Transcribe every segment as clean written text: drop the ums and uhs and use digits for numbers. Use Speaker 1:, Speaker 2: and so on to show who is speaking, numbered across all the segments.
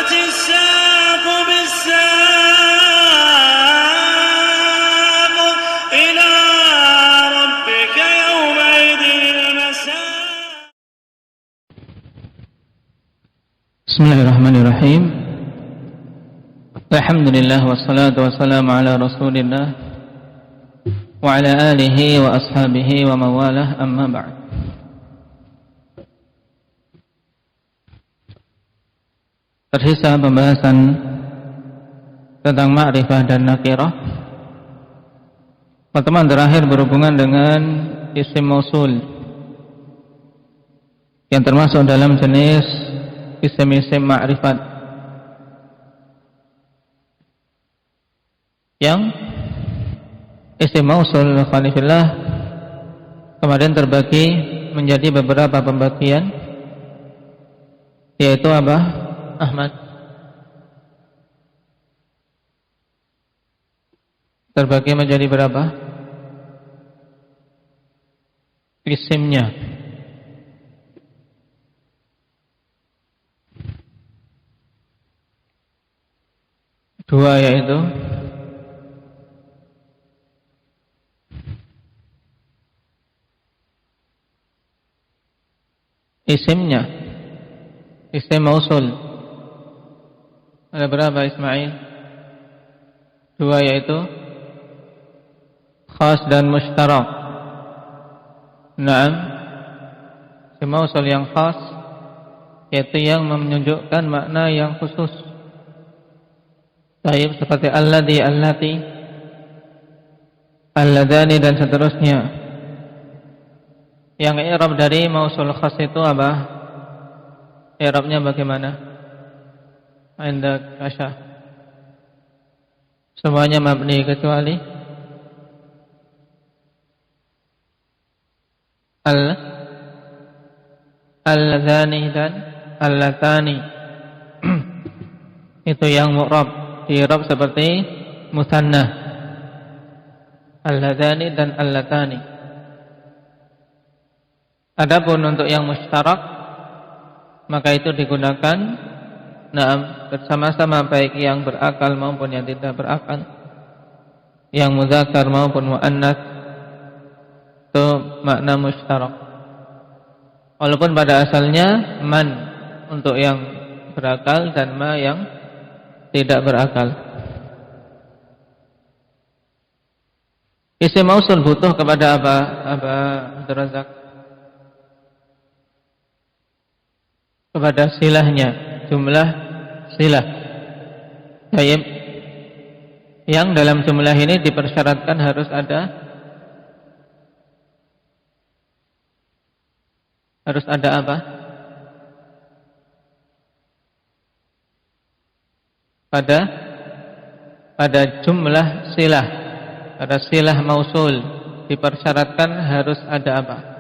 Speaker 1: والتفت الساق بالساق إلى ربك يومئذ المساق.
Speaker 2: بسم الله الرحمن الرحيم. الحمد لله والصلاة والسلام على رسول الله وعلى آله وأصحابه ومن والاه, أما بعد. Tersisa pembahasan tentang ma'rifah dan nakirah. Pertemuan terakhir berhubungan dengan isim mausul yang termasuk dalam jenis isim-isim ma'rifat yang isim mausul khalifillah kemarin terbagi menjadi beberapa pembagian, yaitu apa? Ahmad, terbagi menjadi berapa isimnya? Dua, yaitu isimnya, isim mausul. Ada berapa Ismail? Dua, yaitu khas dan mushtarak. Naam, isim mausul yang khas yaitu yang menunjukkan makna yang khusus. Baik, seperti alladhi, allati, alladhani dan seterusnya. Yang i'rab dari mausul khas itu apa? I'rabnya bagaimana? Anda Asya? Semuanya mabni kecuali al-ladhani dan al-latani. Itu yang mu'rab, i'rab seperti musanna, al-ladhani dan al-latani. Adapun untuk yang mushtarak, maka itu digunakan bersama-sama, baik yang berakal maupun yang tidak berakal, yang muzakkar maupun muannats, itu makna mushtarak. Walaupun pada asalnya man untuk yang berakal dan ma yang tidak berakal. Isim mausul butuh kepada apa? Apa Abdul Razak? Kepada silahnya, jumlah silah. Baik. Yang dalam jumlah ini dipersyaratkan harus ada apa? Pada jumlah silah, pada silah mausul dipersyaratkan harus ada apa?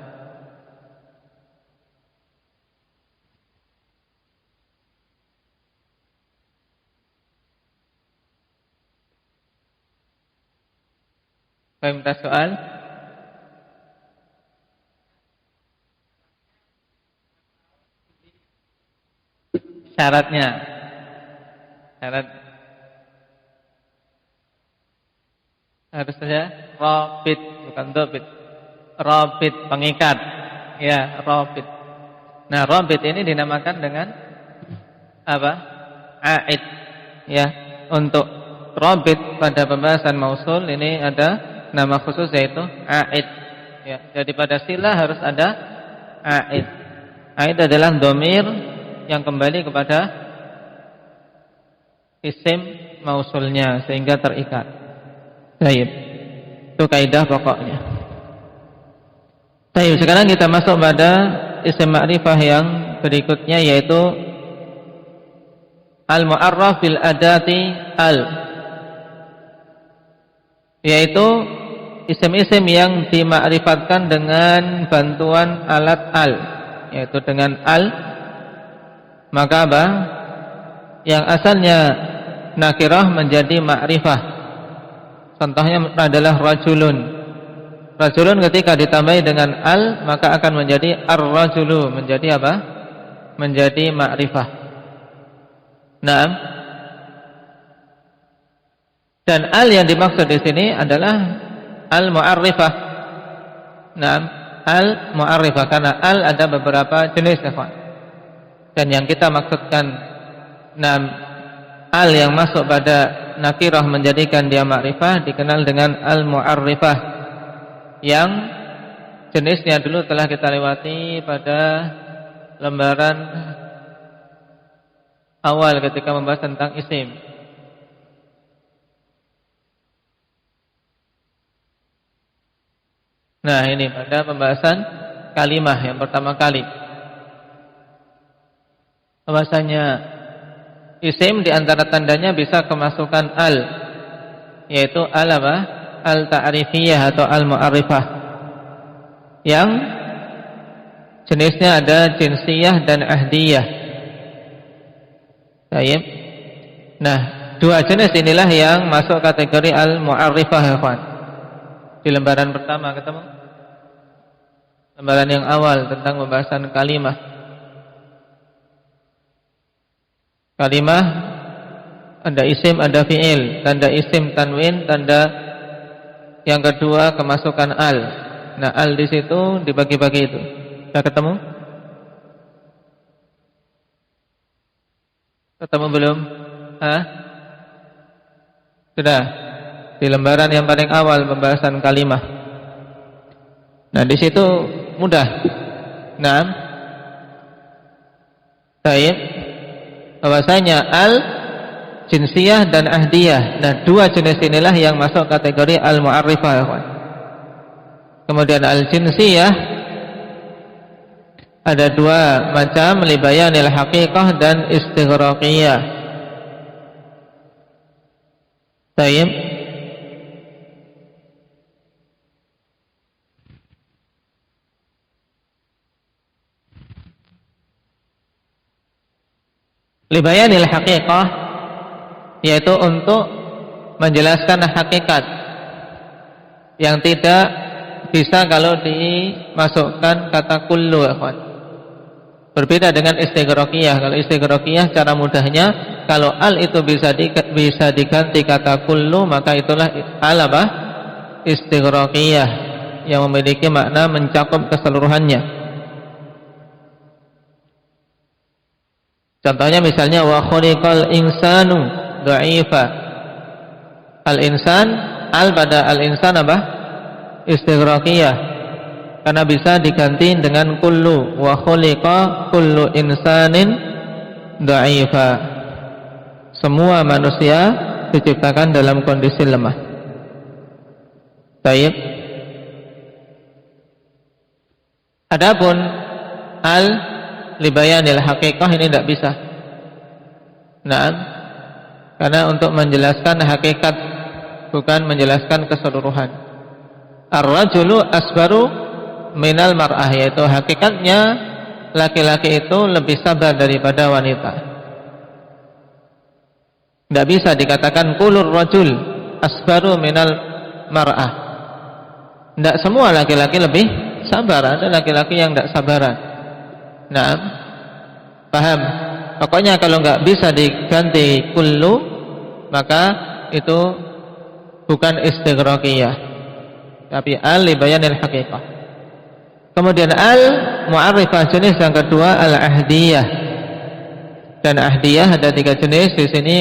Speaker 2: Saya minta soal. Syaratnya. Syarat harus saja rabit, bukan dobit. Rabit, pengikat. Ya, rabit. Nah, rabit ini dinamakan dengan apa? A'id. Ya, untuk rabit pada pembahasan mausul ini ada nama khusus, yaitu a'id. Ya, jadi pada silah harus ada a'id. A'id adalah dhamir yang kembali kepada isim mausulnya sehingga terikat. Baik. Itu kaidah pokoknya. Baik, sekarang kita masuk pada isim ma'rifah yang berikutnya, yaitu al-mu'arraf bil adati al, yaitu isim-isim yang dimakrifatkan dengan bantuan alat al, yaitu dengan al. Maka apa? Yang asalnya nakirah menjadi ma'rifah. Contohnya adalah rajulun. Rajulun ketika ditambahi dengan al, maka akan menjadi ar-rajulu, menjadi apa? Menjadi ma'rifah. Naam. Dan al yang dimaksud di sini adalah al-mu'arrifah. Naam, al-mu'arrifah, karena al ada beberapa jenis, ikhwan. Dan yang kita maksudkan, naam, al yang masuk pada nakirah menjadikan dia ma'rifah dikenal dengan al-mu'arrifah, yang jenisnya dulu telah kita lewati pada lembaran awal ketika membahas tentang isim. Nah, ini pada pembahasan kalimah yang pertama kali. Bahwasanya isim di antara tandanya bisa kemasukan al, yaitu al apa? Al-ta'rifiyah atau al-mu'arrifah. Yang jenisnya ada jinsiyah dan ahdiyah. Baik. Nah, dua jenis inilah yang masuk kategori al-mu'arrifah, ya kawan. Di lembaran pertama ketemu, lembaran yang awal tentang pembahasan kalimah. Kalimah ada isim, ada fi'il, tanda isim tanwin, tanda yang kedua kemasukan al. Nah, al di situ dibagi-bagi itu. Sudah ketemu? Ketemu belum? Hah? Sudah. Di lembaran yang paling awal pembahasan kalimah. Nah, di situ mudah. Nah, baik. Bahwasanya al, jinsiyah dan ahdiyah. Nah, dua jenis inilah yang masuk kategori al-mu'arrifah. Kemudian al-jinsiyah ada dua macam, libayanil haqiqah dan istighraqiyah. Baik. Libayanil haqiqah yaitu untuk menjelaskan hakikat yang tidak bisa kalau dimasukkan kata kullu, ikhwan. Berbeda dengan istighraqiyah. Kalau istighraqiyah cara mudahnya, kalau al itu bisa diganti kata kullu, maka itulah al apa? Istighraqiyah, yang memiliki makna mencakup keseluruhannya. Contohnya misalnya wa khuliqal insanu dha'ifa. Al-insan, al pada al-insan apa? Istighraqiyah. Karena bisa diganti dengan kullu, wa khuliqa kullu insanin dha'ifa. Semua manusia diciptakan dalam kondisi lemah. Baik. Adapun al libayanil haqiqah ini tidak bisa. Nah, karena untuk menjelaskan hakikat, bukan menjelaskan keseluruhan. Ar-rajulu asbaru minal mar'ah, yaitu hakikatnya laki-laki itu lebih sabar daripada wanita. Tidak bisa dikatakan kulur rajul asbaru minal mar'ah. Tidak semua laki-laki lebih sabar, ada laki-laki yang tidak sabaran. Nah, paham? Pokoknya kalau nggak bisa diganti kullu, maka itu bukan istighraqiyah, tapi al libayanil haqiqah. Kemudian al mu'arrifah jenis yang kedua al ahdiyah. Dan ahdiyah ada tiga jenis di sini: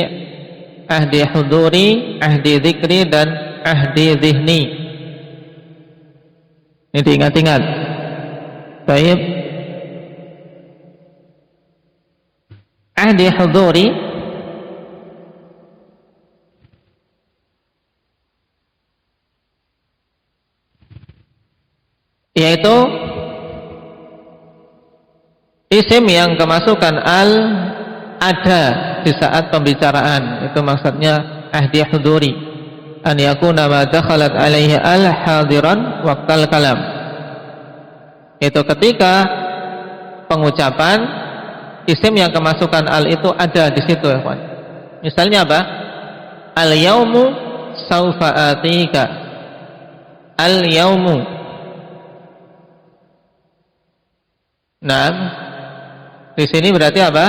Speaker 2: ahdi huduri, ahdi dzikri, dan ahdi zihni. Ini diingat-ingat. Baik. Ahdi huduri yaitu isim yang kemasukan al ada di saat pembicaraan. Itu maksudnya ahdi huduri, an yakuna ma dakhalat alaihi al hadiran waqtal kalam. Itu ketika pengucapan isim yang kemasukan al itu ada di situ, ya kawan. Misalnya apa? Al yaumu saufa atika. Al yaumu. Nah, di sini berarti apa?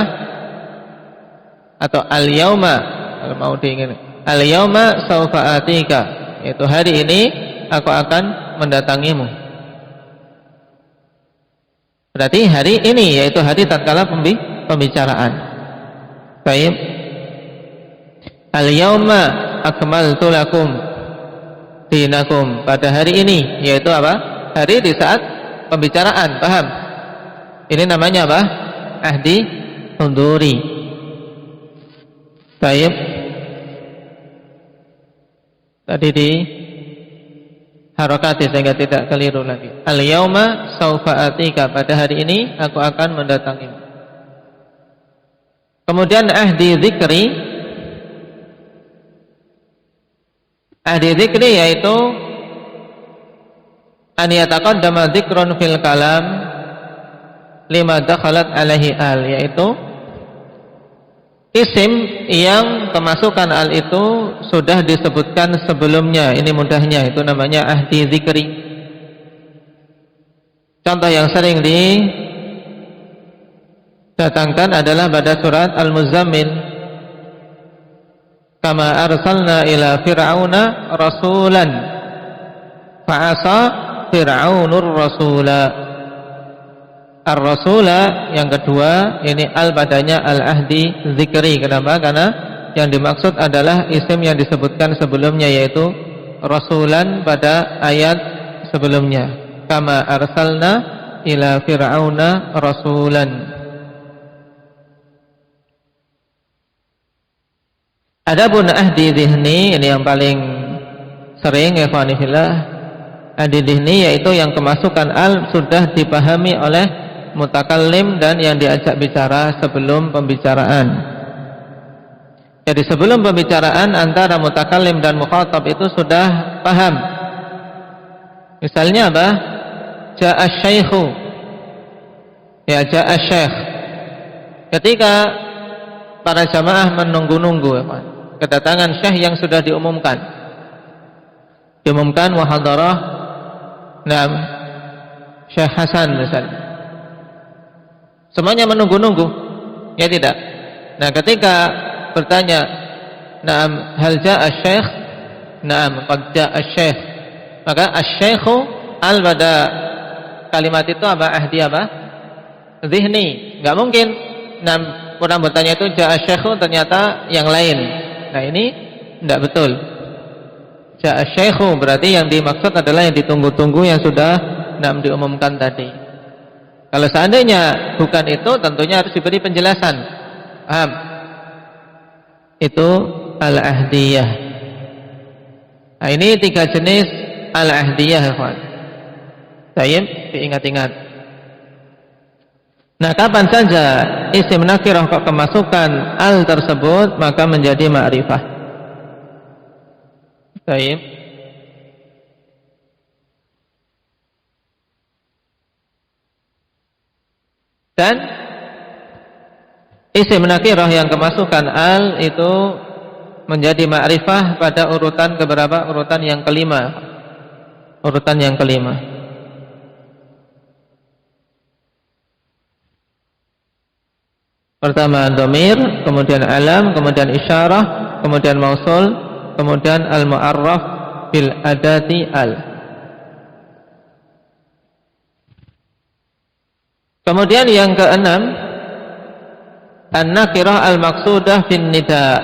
Speaker 2: atau al-yauma, kalau mau diingin, al-yauma saufa atika, yaitu hari ini aku akan mendatangimu. Berarti hari ini, yaitu hari tatkala pembicaraan. Baik. Al-yauma akmaltu lakum dinakum, pada hari ini, yaitu apa? Hari di saat pembicaraan, paham? Ini namanya apa? Ahdi huduri. Baik. Tadi di harokati sehingga tidak keliru lagi. Al-yauma saufa atika, pada hari ini aku akan mendatangimu. Kemudian ahdi zikri. Ahdi zikri yaitu an yataqaddama dzikrun fil kalam lima dakhalat alaihi al, yaitu isim yang kemasukan al itu sudah disebutkan sebelumnya. Ini mudahnya, itu namanya ahdi zikri. Contoh yang sering didatangkan adalah pada surat Al-Muzammil, kama arsalna ila fir'auna rasulan fa'asa fir'aunur rasula. Ar-rasula yang kedua, ini al padanya al-ahdi zikri. Kenapa? Karena yang dimaksud adalah isim yang disebutkan sebelumnya, yaitu rasulan pada ayat sebelumnya. Kama arsalna ila fir'auna rasulan. Adapun ahdi dhihni, ini yang paling sering, ya ikhwani fillah. Ahdi dhihni yaitu yang kemasukan al sudah dipahami oleh mutakallim dan yang diajak bicara sebelum pembicaraan. Jadi sebelum pembicaraan antara mutakallim dan mukhatab itu sudah paham. Misalnya apa? Ja'a syaikhu, ya ja'a syaikh. Ketika para jamaah menunggu-nunggu, ya, kedatangan syekh yang sudah diumumkan muhadarah, nah Syekh Hasan misalnya, semuanya menunggu-nunggu, ya tidak? Nah ketika bertanya, na'am hal ja'a syekh, na'am qad ja'a syekh, maka asy-syaikhu al pada kalimat itu apa? Ahdi apa? Zihni. Enggak mungkin nah orang bertanya itu ja'a syekhu ternyata yang lain. Nah ini tidak betul. Ja'a syekhu berarti yang dimaksud adalah yang ditunggu-tunggu, yang sudah diumumkan tadi. Kalau seandainya bukan itu, tentunya harus diberi penjelasan. Paham? Itu al-ahdiyah. Nah ini 3 jenis al-ahdiyah, kawan. Baik, diingat-ingat. Nah kapan saja isim nakirah kok kemasukan al tersebut, maka menjadi ma'rifah. Baik. Dan isim nakirah yang kemasukan al itu menjadi ma'rifah pada urutan keberapa? Urutan yang kelima. Urutan yang kelima. Pertama dhamir, kemudian alam, kemudian isyarah, kemudian mausul, kemudian al-mu'arraf bil adati al. Kemudian yang keenam, an-nakirah al-maqsudah fin nida.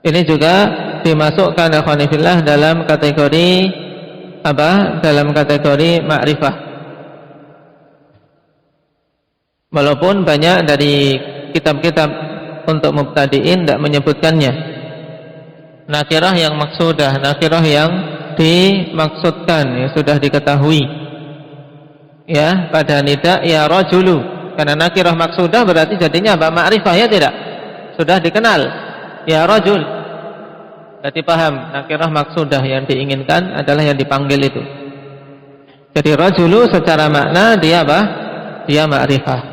Speaker 2: Ini juga dimasukkan akhwani fillah dalam kategori apa? Dalam kategori ma'rifah. Walaupun banyak dari kitab-kitab untuk mubtadi'in tidak menyebutkannya. Nakirah yang maksudah, nakirah yang dimaksudkan, yang sudah diketahui. Ya, pada nida ya rajulu. Karena nakirah maksudah berarti jadinya apa? Ma'rifah, ya tidak? Sudah dikenal. Ya rajul. Berarti paham, nakirah maksudah yang diinginkan adalah yang dipanggil itu. Jadi rajulu secara makna dia apa? Dia ma'rifah.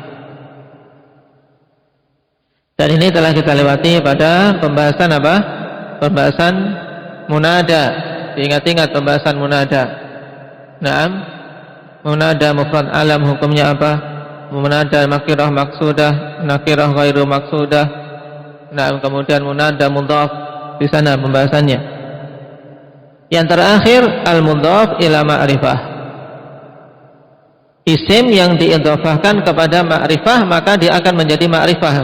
Speaker 2: Dan ini telah kita lewati pada pembahasan apa? Pembahasan munada. Ingat-ingat pembahasan munada. Naam. Munada mufrad alam hukumnya apa? munada nakirah maksudah, nakirah ghairu maksudah. Nah, kemudian munada mudhaf di sana pembahasannya. Yang terakhir al-mudhaf ila ma'rifah. Isim yang diidhafahkan kepada ma'rifah maka dia akan menjadi ma'rifah.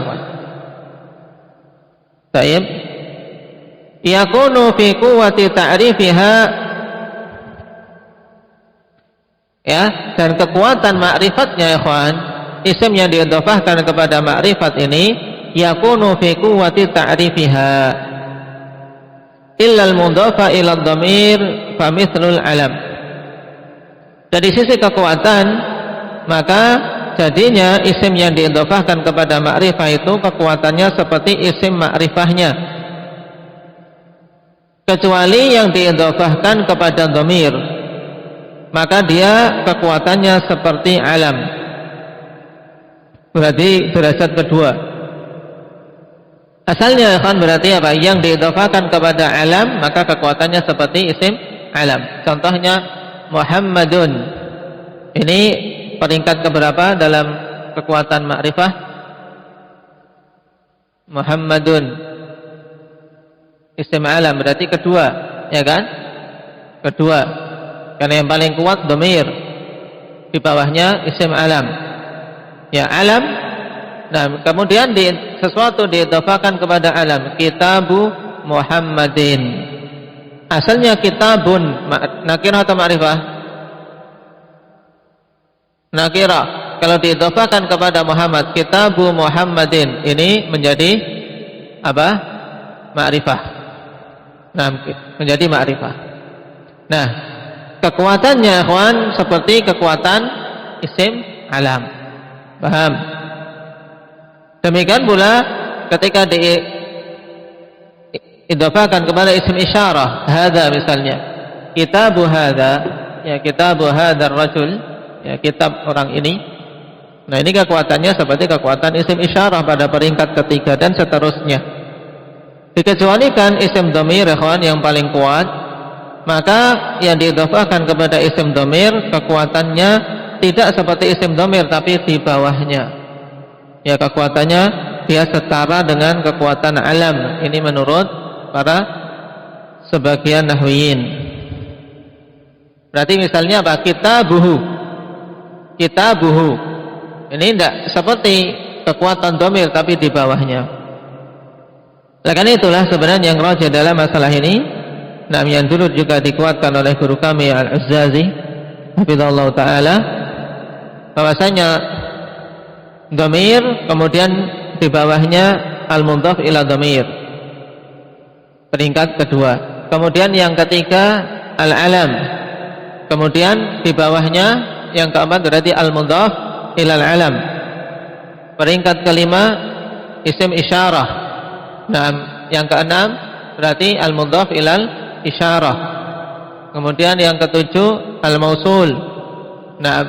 Speaker 2: Baik. Yakunu fi quwwati ta'rifiha, ya, dan kekuatan ma'rifatnya ikhwan, isim yang diidhafahkan kepada ma'rifat ini yakunu fi quwwati ta'rifiha illa al-mudhafa ila ad-dhamir fa mithlul alam. Dari sisi kekuatan maka jadinya isim yang diidhafahkan kepada ma'rifah itu kekuatannya seperti isim ma'rifahnya, kecuali yang diidhafahkan kepada dhamir maka dia kekuatannya seperti alam. Berarti derajat kedua. Asalnya kan berarti apa? Yang diidhafahkan kepada alam maka kekuatannya seperti isim alam. Contohnya Muhammadun. Ini peringkat keberapa dalam kekuatan ma'rifah? Muhammadun isim alam berarti kedua, ya kan? Kedua. Karena yang paling kuat dhamir, di bawahnya isim alam. Ya, alam. Nah, kemudian sesuatu diidhafahkan kepada alam. Kitabu Muhammadin. Asalnya kitabun, nakirah atau ma'rifah? Nakirah. Kalau diidhafahkan kepada Muhammad, kitabu Muhammadin, ini menjadi apa? Ma'rifah. Nah, menjadi ma'rifah. Nah, kekuatannya ikhwan seperti kekuatan isim alam. Paham? Demikian pula ketika diidhafahkan kepada isim isyarah, hadza misalnya. Kitabu hadza, ya kitabu hadzal rajul, ya kitab orang ini. Nah, ini kekuatannya seperti kekuatan isim isyarah pada peringkat ketiga dan seterusnya. Dikecualikan isim dhamir ikhwan yang paling kuat, maka yang diidhafahkan kepada isim dhamir kekuatannya tidak seperti isim dhamir tapi di bawahnya. Ya, kekuatannya dia setara dengan kekuatan alam. Ini menurut para sebagian nahwiyin. Berarti misalnya apa? Kitabuhu. Kitabuhu. Ini tidak seperti kekuatan dhamir tapi di bawahnya. Karena itulah sebenarnya yang rajih dalam masalah ini. Nah, yang dulu juga dikuatkan oleh guru kami Al-Azzazi hafizallahu taala, bahwasanya dhamir kemudian di bawahnya al-mudhaf ila dhamir, peringkat kedua. Kemudian yang ketiga al-alam, kemudian di bawahnya yang keempat berarti al-mudhaf ila al-alam, peringkat kelima isim isyarah. Nah, yang keenam berarti al-mudhaf ilal isyarah. Kemudian yang ketujuh al-mausul. Nah,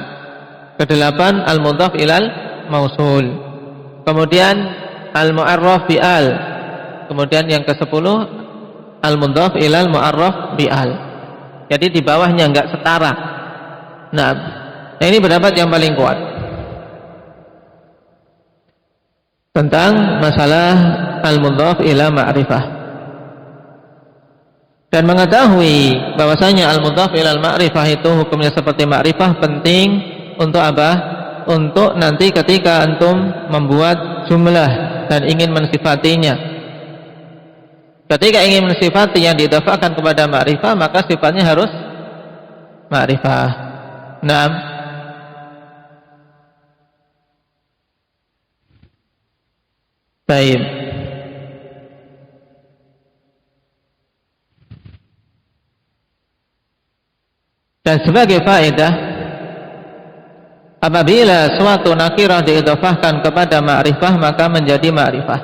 Speaker 2: kedelapan al-mudhaf ilal mausul. Kemudian al-mu'arraf bi'al. Kemudian yang ke-10 al-mudhaf ilal mu'arraf bi'al. Jadi di bawahnya enggak setara. Nah, ini pendapat yang paling kuat tentang masalah al-mudhaf ila ma'rifah. Dan mengetahui bahwasanya al-mudhaf ila al-ma'rifah itu hukumnya seperti ma'rifah penting untuk apa? Untuk nanti ketika antum membuat jumlah dan ingin mensifatinya. Ketika ingin mensifati yang diidhafahkan kepada ma'rifah, maka sifatnya harus ma'rifah. Naam. Baik. Dan sebagai faedah, apabila suatu nakirah diidhafahkan kepada ma'rifah maka menjadi ma'rifah.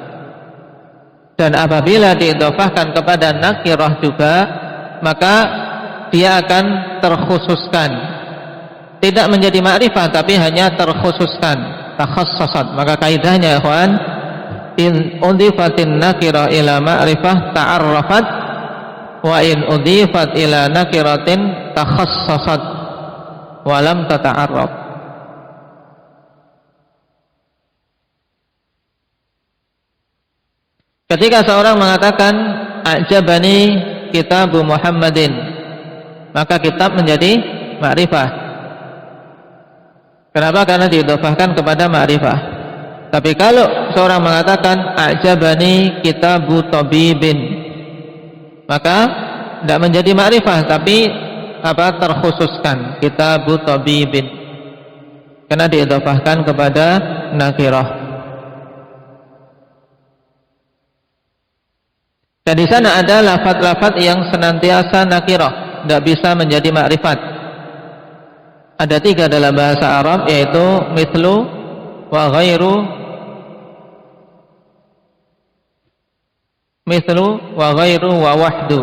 Speaker 2: Dan apabila diidhafahkan kepada nakirah juga maka dia akan terkhususkan. Tidak menjadi ma'rifah tapi hanya terkhususkan, takhassasat. Maka kaidahnya ikhwan, in udhifatin nakirah ila ma'rifah ta'arrafat, wa in udhifat ila nakiratin takhassasat wa lam tata'arraf. Ketika seorang mengatakan a'jabani kitabu Muhammadin, maka kitab menjadi ma'rifah. Kenapa? Karena diidhofahkan kepada ma'rifah. Tapi kalau seorang mengatakan a'jabani kitabu tabibin, maka tidak menjadi ma'rifah, tapi terkhususkan kitabu tabibin, karena diidhofahkan kepada nakirah. Dan di sana ada lafaz-lafaz yang senantiasa nakirah, tidak bisa menjadi makrifat. Ada 3 dalam bahasa Arab, yaitu mithlu wa ghairu, mithlu wa ghairu wa wahdu.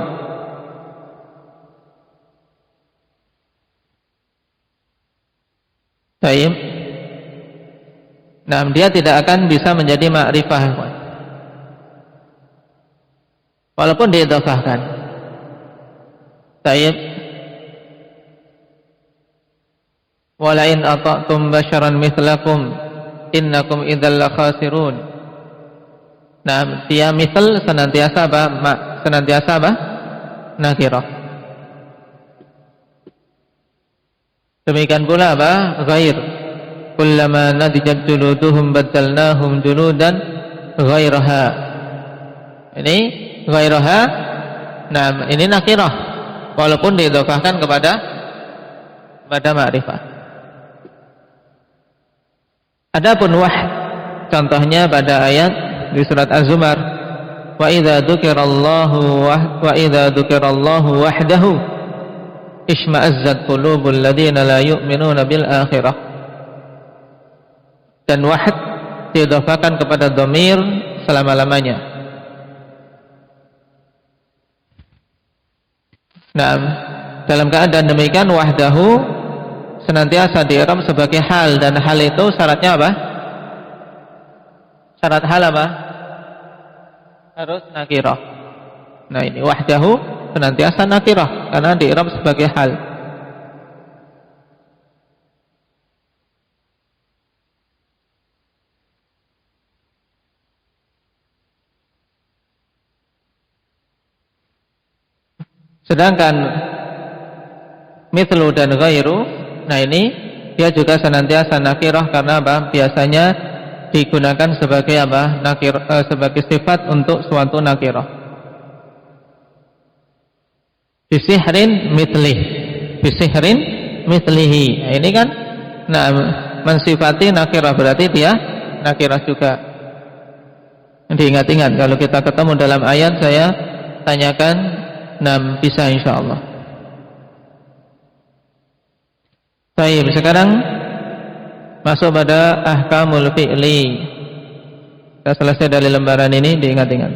Speaker 2: Baik. Nah, dia tidak akan bisa menjadi makrifah walaupun diidhofahkan. Baik. Wala in ata'tum basharan mithlakum innakum idzal khasirun. Nah, dia misal senantiasa apa? Nakirah. Demikian pula apa? Ghair. Kullama nadijat juluduhum badalnahum juludan ghairaha. Ini ghairaha. Nah, ini nakirah walaupun diidhofahkan kepada ma'rifah. Adapun wahd, contohnya pada ayat di surat Az-Zumar, wa idza dzukirallahu wahdahu isma'azzat qulubul ladzina la yu'minuna bil akhirah. Dan wahd diidhofahkan kepada dhamir selama-lamanya. Nah, dalam keadaan demikian wahdahu senantiasa di-i'rab sebagai hal, dan hal itu syaratnya apa? Syarat hal apa? Harus nakirah. Nah, ini wahdahu senantiasa nakirah karena di-i'rab sebagai hal. Sedangkan mithlu dan ghairu, nah ini dia juga senantiasa nakirah karena apa? Biasanya digunakan sebagai apa? Sebagai sifat untuk suatu nakirah. Bisihrin mithlih, bisihrin mithlihi. Nah, ini kan mensifati nakirah, berarti dia nakirah juga. Diingat-ingat kalau kita ketemu dalam ayat, saya tanyakan, bisa insyaallah. Baik, sekarang masuk pada ahkamul fi'li. Kita selesai dari lembaran ini, diingat-ingat.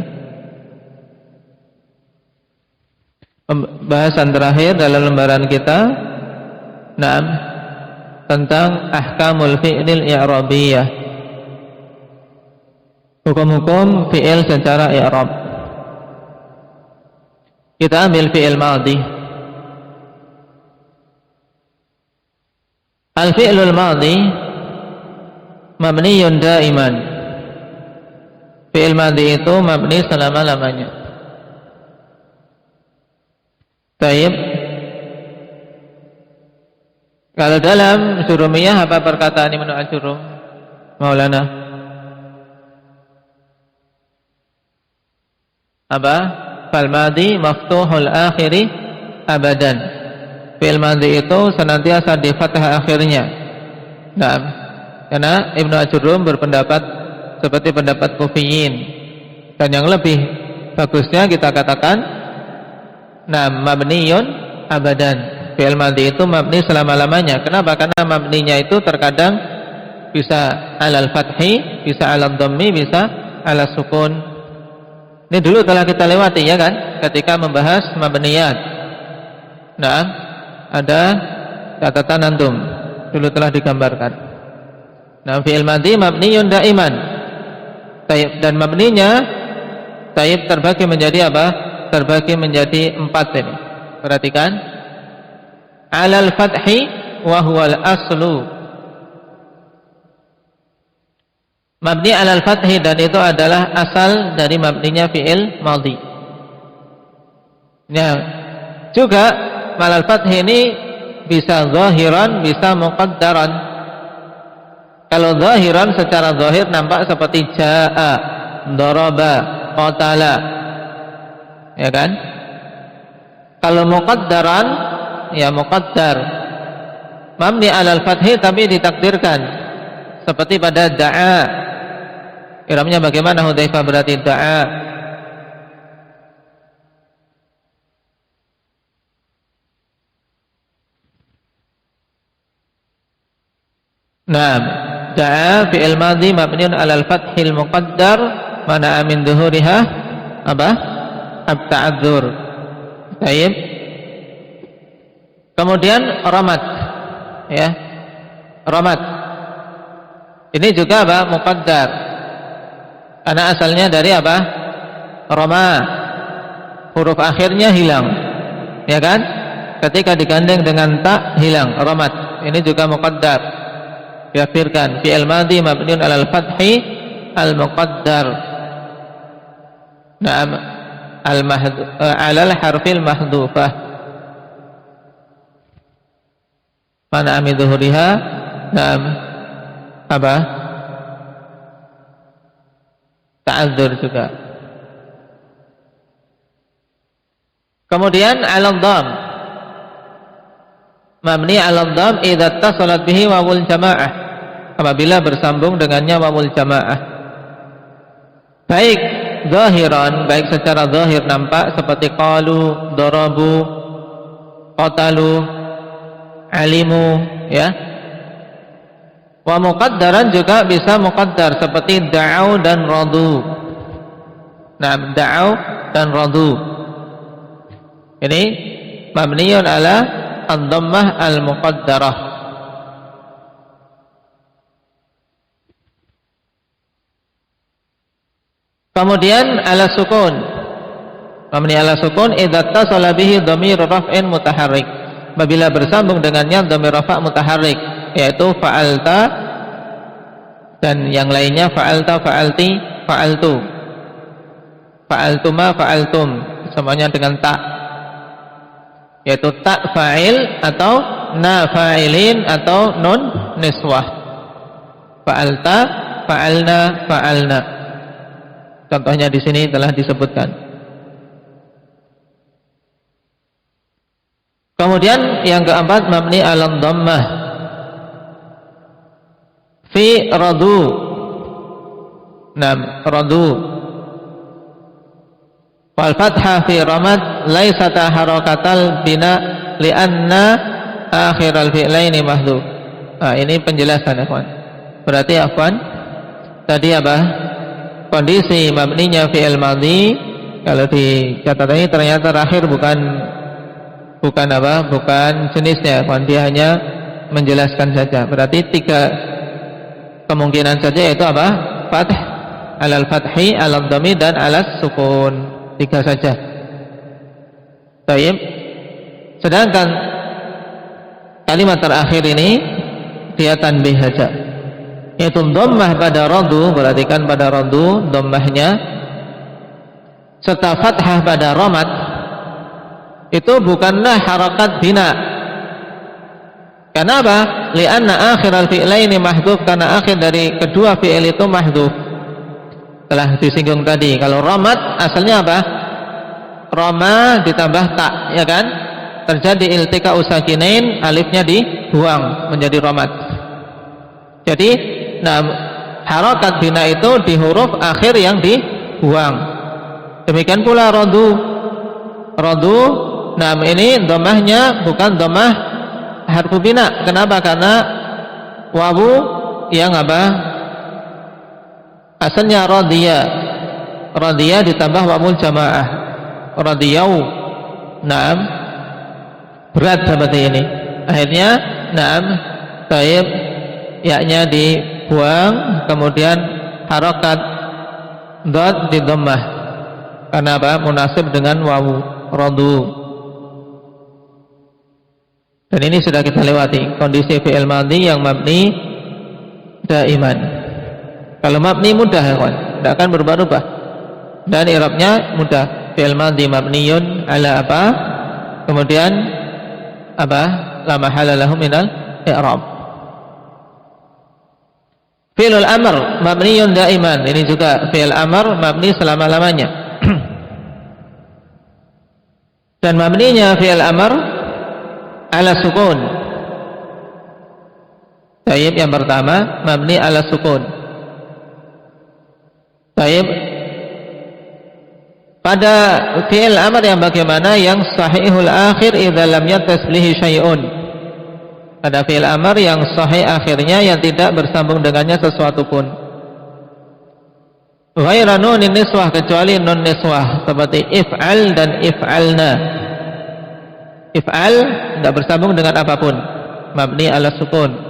Speaker 2: Pembahasan terakhir dalam lembaran kita, tentang ahkamul fi'lil i'rabiyah. Hukum-hukum fi'il secara i'rab. Kita ambil fi'il madhi. Al-fi'lul madhi mabniyun daiman. Fi'il madhi itu mabni selama-lamanya. Baik. Kalau dalam Jurumiyah apa perkataan Ibnu Al-Jurum? Maulana. Apa? Fal madhi maftuhul akhiri abadan. Fi'il madhi itu senantiasa di fathah akhirnya. Nah, karena Ibnu Al-Jurum berpendapat seperti pendapat Kufiyin. Dan yang lebih bagusnya kita katakan mabniyun abadan. Fi'il madhi itu mabni selama-lamanya. Kenapa? Karena mabninya itu terkadang bisa alal fathi, bisa alal dhammi, bisa alal sukun. Ini dulu telah kita lewati, ya kan? Ketika membahas mabniyat. Ada catatan antum. Dulu telah digambarkan. Fi'il madhi mabniyun daiman. Taib, dan mabninya taib terbagi menjadi apa? Terbagi menjadi 4 ini. Perhatikan. Alal fathi wa huwal aslu. mabni alal fathi, dan itu adalah asal dari mabninya fi'il madhi. Ya, juga alal fathi ini bisa zahiran, bisa muqaddaran. Kalau zahiran secara zahir nampak seperti jaa, daraba, qatala. Ya kan? Kalau muqaddaran, ya muqaddar. Mabni alal fathi tapi ditakdirkan. Seperti pada da'a. I'rabnya bagaimana Hudzaifah berarti da'a? Naam, da'a fi'il madhi mabniun 'alal fathil muqaddar mana min dhuhuriha apa? At-ta'adzur. Baik. Kemudian ramat. Ya. Ramat. Ini juga apa? Muqaddar. Karena asalnya dari apa? Rama. Huruf akhirnya hilang. Ya kan? Ketika digandeng dengan ta hilang, ramat. Ini juga muqaddar. Diakhirkan fi'il madhi mabniun 'alal fathi al-muqaddar. Na'am, al harfil mahdhufah. Mana min dhuhuriha? Na'am, apa? Ta'adzur juga. Kemudian 'alal dham, mabni 'alal dham idza tasalat bihi wawul jamaah, apabila bersambung dengannya wawul jamaah. Baik zahiran, baik secara zahir nampak seperti qalu, darabu, qatalu, alimu, ya. Wa muqaddaran juga bisa muqaddar seperti da'au dan radu. Nah, da'au dan radu. Ini mabniun ala ad-dhammah al-muqaddarah. Kemudian ala sukun, mabni ala sukun idza tasala bihi dhamir raf'in mutaharrik, apabila bersambung dengannya dhamir rafa' mutaharrik, yaitu fa'alta dan yang lainnya fa'alta, fa'alti, fa'altu, fa'altuma, fa'altum, semuanya dengan ta, yaitu ta fa'il atau na fa'ilin atau nun niswah. Fa'alta, fa'alna, fa'alna. Contohnya di sini telah disebutkan. Kemudian yang keempat mabni ala dhammah fi radu. Nam radu. Wal fathah fi ramad laysata harakatal bina li'anna akhiral fi'laini mahdhuf. Nah, ini penjelasan ikhwan. Berarti ikhwan tadi apa? Kondisi mabninya fi'il madhi kalau di catatan ini ternyata terakhir bukan apa? Bukan jenisnya, dia hanya menjelaskan saja. Berarti 3 kemungkinan saja, yaitu apa? Fath, alal fathi, alal dhammi dan alas sukun. 3 saja. Baik. Sedangkan kalimat terakhir ini dia tanbih saja. Yaitu dhammah pada radu, berarti kan pada radu dhammahnya serta fathah pada ramat itu bukanlah harakat bina. Kenapa? Li'anna akhiral fi'laini mahdhuf, karena akhir dari kedua fi'il itu mahdhuf. Telah disinggung tadi. Kalau ramat asalnya apa? Rama ditambah ta, ya kan? Terjadi iltika usakinain, alifnya dibuang menjadi ramat. Jadi nah, harakat bina itu di huruf akhir yang dibuang. Demikian pula radu. Radu, nah ini dhammahnya bukan dhammah harfu bina. Kenapa? Karena wawu yang apa? Asalnya radhiya. Radhiya ditambah wawul jamaah. Radhiyau. Naam. Berat seperti ini. Akhirnya, naam, taib, yaknya dibuang, kemudian harakat dad di dhammah. Karena apa? Munasib dengan wawu radu. Dan ini sudah kita lewati kondisi fi'il madhi yang mabni daiman. Kalau mabni mudah ya kawan, tidak akan berubah-ubah. Dan i'rabnya mudah. Fi'il madhi mabniyun ala apa? Kemudian apa? La mahala lahu minal i'rab. Fi'il amr mabniyun daiman. Ini juga fi'il amr mabni selama-lamanya. Dan mabninya fi'il amr ala sukun. Taib yang pertama mabni ala sukun. Taib pada fi'il amr yang bagaimana? Yang sahihul akhir idza lam yattasil bihi syai'un. Pada fi'il amr yang sahih akhirnya yang tidak bersambung dengannya sesuatu pun. Ghaira nunin niswah, kecuali nun niswah seperti if'al dan if'alna. If'al tidak bersambung dengan apapun, mabni ala sukun.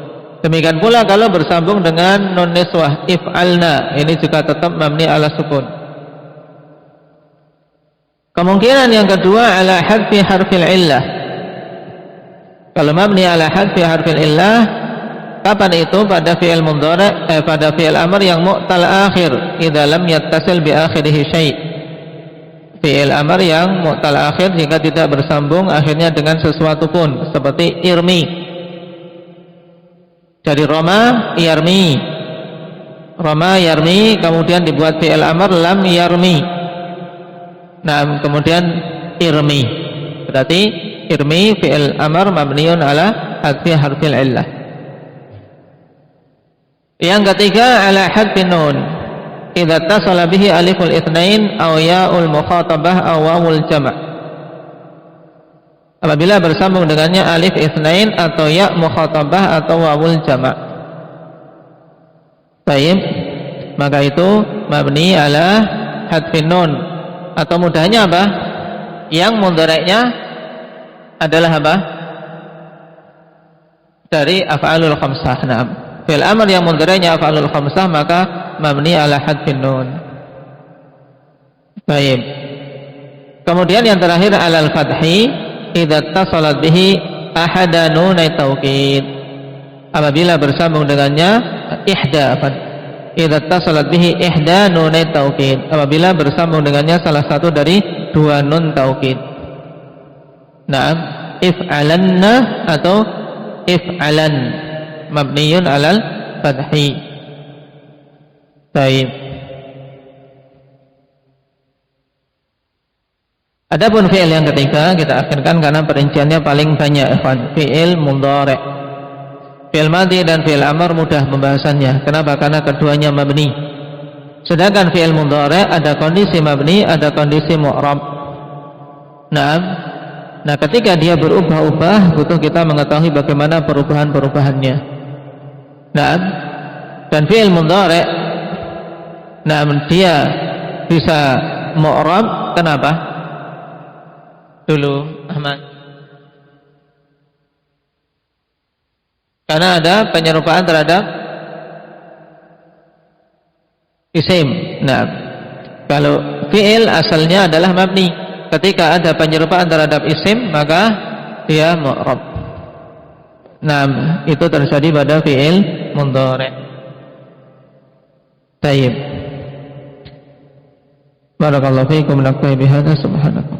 Speaker 2: Demikian pula kalau bersambung dengan nun niswah if'alna, ini juga tetap mabni ala sukun. Kemungkinan yang kedua ala hadfi harfil illah. Kalau mabni ala hadfi harfil illah, kapan itu? Pada fi'il mudhari', pada fi'il amr yang mu'tal akhir idza lam yattasil bi akhirih syai'. Fi'il amr yang mu'tal akhir jika tidak bersambung akhirnya dengan sesuatu pun, seperti irmi. Dari Roma yarmi. Roma yarmi, kemudian dibuat fi'il amr lam yarmi. Nah, kemudian irmi. Berarti irmi fi'il amr mabniun ala hadfi harfil illah. Yang ketiga ala hadfin nun idza tasala bihi aliful itsnain aw ya'ul mukhatabah aw wawul jama'. Apabila bersambung dengannya alif itsnain atau ya mukhatabah atau wawul jama'. Baik, maka itu mabni ala hadfin nun. Atau mudahnya apa? Yang mudhari'nya adalah apa? Dari af'alul khamsah. Naam. Fi'il amr yang mudhari'nya af'alul khamsah maka mabni ala hadfin nun. Baik. Kemudian yang terakhir alal fathi idza tasalat bihi ahada nunai taukid. Apabila bersambung dengannya ihda idza tasalat bihi ihda nunai taukid, apabila bersambung dengannya salah satu dari dua nun taukid. Naam, if'alanna atau if'alan mabniyun alal fathi. Baik. Adapun fi'il yang ketiga kita akhirkan karena perinciannya paling banyak, ikhwan. Fi'il mudhari'. Fi'il madhi dan fi'il amr mudah pembahasannya. Kenapa? Karena keduanya mabni. Sedangkan fi'il mudhari' ada kondisi mabni, ada kondisi mu'rab. Nah, ketika dia berubah-ubah, butuh kita mengetahui bagaimana perubahan-perubahannya. Dan fi'il mudhari', dia bisa mu'rab. Kenapa? Dulu, Ahmad. Karena ada penyerupaan terhadap isim. Nah, kalau fi'il asalnya adalah mabni. Ketika ada penyerupaan terhadap isim, maka dia mu'rab. Nah, itu terjadi pada fi'il mudhari'. Tayyib. Barakallahu fiikum, naktafi bihadza, subhanallahi.